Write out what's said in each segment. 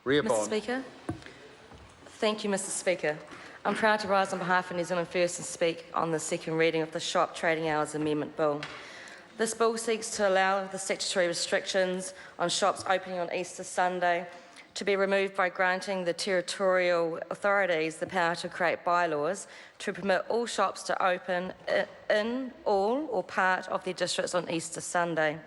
Mr. Speaker. Thank you, Mr. Speaker. I'm proud to rise on behalf of New Zealand First and speak on the second reading of the Shop Trading Hours Amendment Bill. This bill seeks to allow the statutory restrictions on shops opening on Easter Sunday to be removed by granting the territorial authorities the power to create bylaws to permit all shops to open in all or part of their districts on Easter Sunday.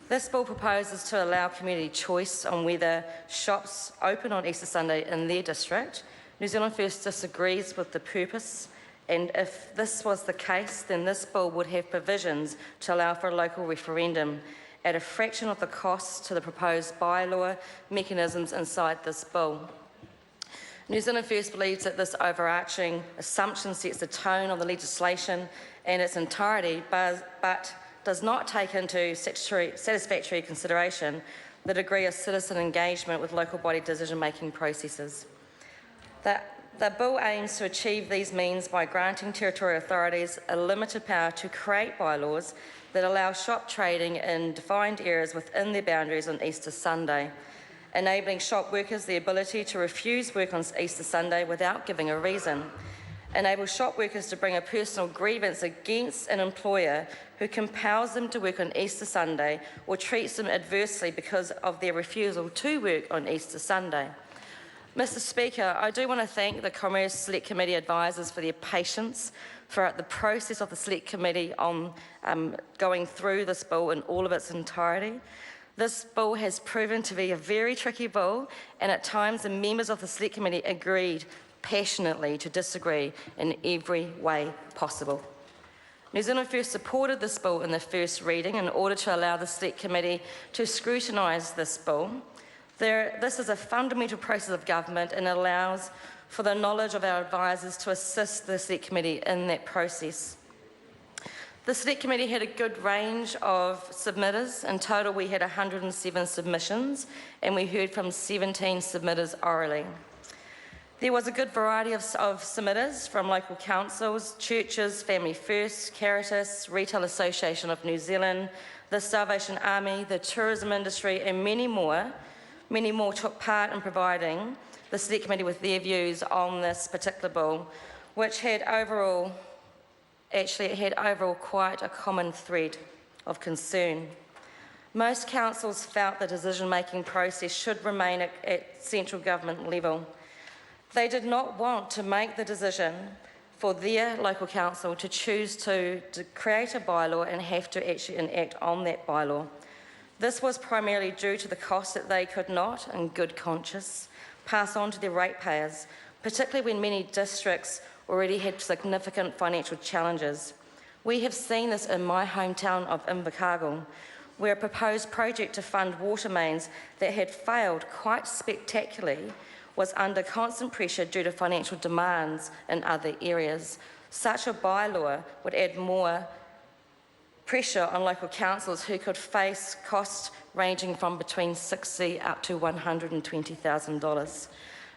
This bill proposes to allow community choice on whether shops open on Easter Sunday in their district. New Zealand First disagrees with the purpose, and if this was the case, then this bill would have provisions to allow for a local referendum at a fraction of the cost to the proposed bylaw mechanisms inside this bill. New Zealand First believes that this overarching assumption sets the tone of the legislation in its entirety, but does not take into satisfactory consideration the degree of citizen engagement with local body decision-making processes. The bill aims to achieve these means by granting territorial authorities a limited power to create bylaws that allow shop trading in defined areas within their boundaries on Easter Sunday, enabling shop workers the ability to refuse work on Easter Sunday without giving a reason, enable shop workers to bring a personal grievance against an employer who compels them to work on Easter Sunday or treats them adversely because of their refusal to work on Easter Sunday. Mr. Speaker, I do want to thank the Commerce Select Committee advisors for their patience throughout the process of the Select Committee on going through this bill in all of its entirety. This bill has proven to be a very tricky bill, and at times the members of the Select Committee agreed passionately to disagree in every way possible. New Zealand First supported this bill in the first reading in order to allow the Select Committee to scrutinise this bill. This is a fundamental process of government and allows for the knowledge of our advisors to assist the Select Committee in that process. The Select Committee had a good range of submitters. In total, we had 107 submissions, and we heard from 17 submitters orally. There was a good variety of submitters from local councils, churches, Family First, Caritas, Retail Association of New Zealand, the Salvation Army, the tourism industry, and many more took part in providing the Select Committee with their views on this particular bill, which had overall quite a common thread of concern. Most councils felt the decision-making process should remain at central government level. They did not want to make the decision for their local council to choose to create a bylaw and have to actually enact on that bylaw. This was primarily due to the cost that they could not, in good conscience, pass on to their ratepayers, particularly when many districts already had significant financial challenges. We have seen this in my hometown of Invercargill, where a proposed project to fund water mains that had failed quite spectacularly was under constant pressure due to financial demands in other areas. Such a bylaw would add more pressure on local councils who could face costs ranging from between $60,000 up to $120,000.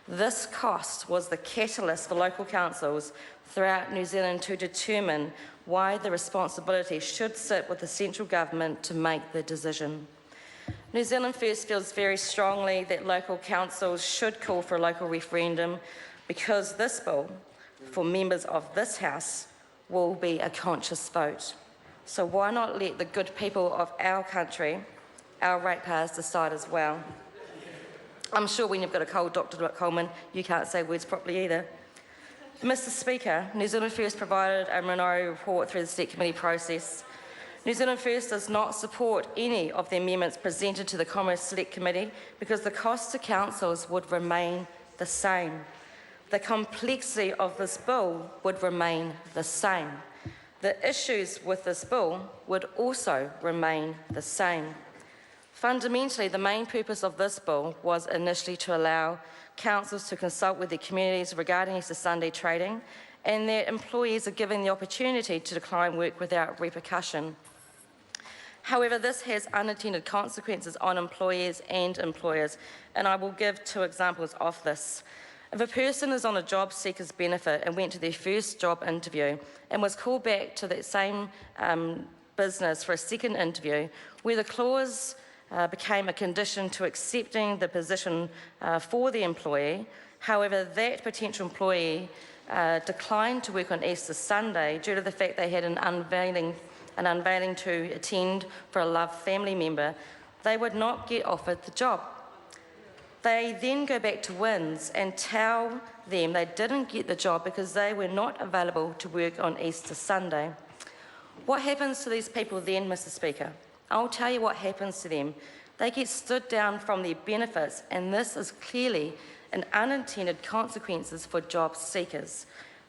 This cost was the catalyst for local councils throughout New Zealand to determine why the responsibility should sit with the central government to make the decision. New Zealand First feels very strongly that local councils should call for a local referendum because this bill, for members of this House, will be a conscious vote. So why not let the good people of our country, our ratepayers, decide as well? I'm sure when you've got a cold, Dr. Coleman, you can't say words properly either. Mr. Speaker, New Zealand First provided a minority report through the Select Committee process. New Zealand First does not support any of the amendments presented to the Commerce Select Committee because the cost to councils would remain the same. The complexity of this bill would remain the same. The issues with this bill would also remain the same. Fundamentally, the main purpose of this bill was initially to allow councils to consult with their communities regarding Easter Sunday trading, and their employees are given the opportunity to decline work without repercussion. However, this has unintended consequences on employers and employers, and I will give 2 examples of this. If a person is on a job seeker's benefit and went to their first job interview and was called back to that same business for a second interview, where the clause became a condition to accepting the position for the employee. However, that potential employee declined to work on Easter Sunday due to the fact they had an unveiling to attend for a loved family member. They would not get offered the job. They then go back to WINS and tell them they didn't get the job because they were not available to work on Easter Sunday. What happens to these people then, Mr. Speaker? I'll tell you what happens to them. They get stood down from their benefits, and this is clearly an unintended consequences for job seekers.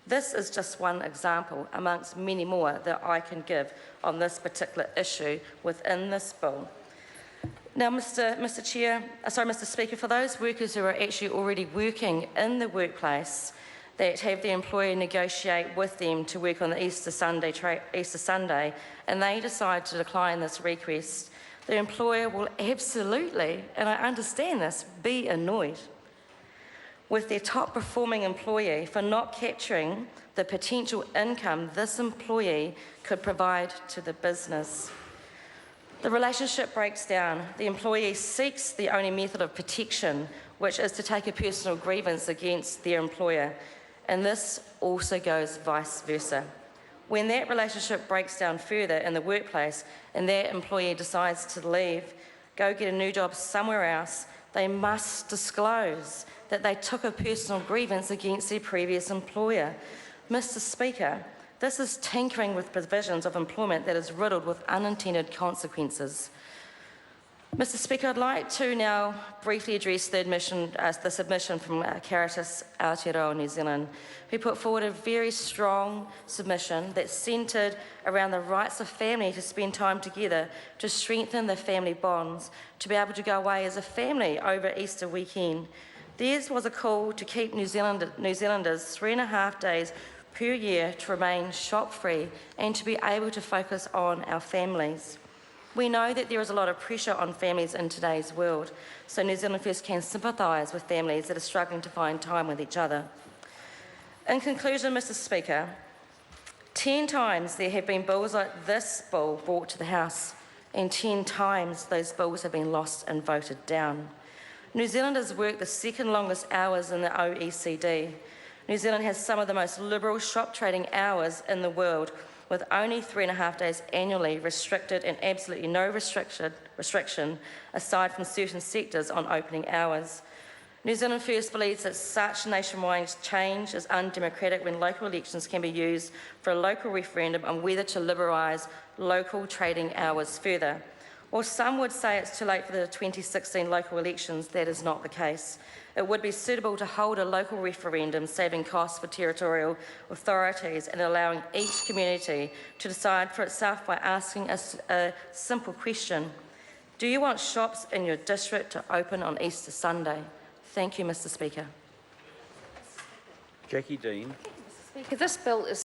This is just one example amongst many more that I can give on this particular issue within this bill. Now, Mr. Speaker, for those workers who are actually already working in the workplace that have the employer negotiate with them to work on the Easter Sunday, and they decide to decline this request, the employer will absolutely, and I understand this, be annoyed with their top performing employee for not capturing the potential income this employee could provide to the business. The relationship breaks down. The employee seeks the only method of protection, which is to take a personal grievance against their employer, and this also goes vice versa. When that relationship breaks down further in the workplace and that employee decides to leave, go get a new job somewhere else, they must disclose that they took a personal grievance against their previous employer. Mr. Speaker, this is tinkering with provisions of employment that is riddled with unintended consequences. Mr. Speaker, I'd like to now briefly address the submission from Caritas Aotearoa New Zealand, who put forward a very strong submission that's centred around the rights of family to spend time together, to strengthen the family bonds, to be able to go away as a family over Easter weekend. Theirs was a call to keep New Zealanders 3.5 days per year to remain shop-free and to be able to focus on our families. We know that there is a lot of pressure on families in today's world, so New Zealand First can sympathise with families that are struggling to find time with each other. In conclusion, Mr. Speaker, 10 times there have been bills like this bill brought to the House, and 10 times those bills have been lost and voted down. New Zealanders work the second longest hours in the OECD. New Zealand has some of the most liberal shop trading hours in the world, with only 3.5 days annually restricted and absolutely no restriction aside from certain sectors on opening hours. New Zealand First believes that such nationwide change is undemocratic when local elections can be used for a local referendum on whether to liberalise local trading hours further. Or some would say it's too late for the 2016 local elections. That is not the case. It would be suitable to hold a local referendum, saving costs for territorial authorities and allowing each community to decide for itself by asking a simple question. Do you want shops in your district to open on Easter Sunday? Thank you, Mr. Speaker. Jackie Dean. Mr. Speaker, this bill is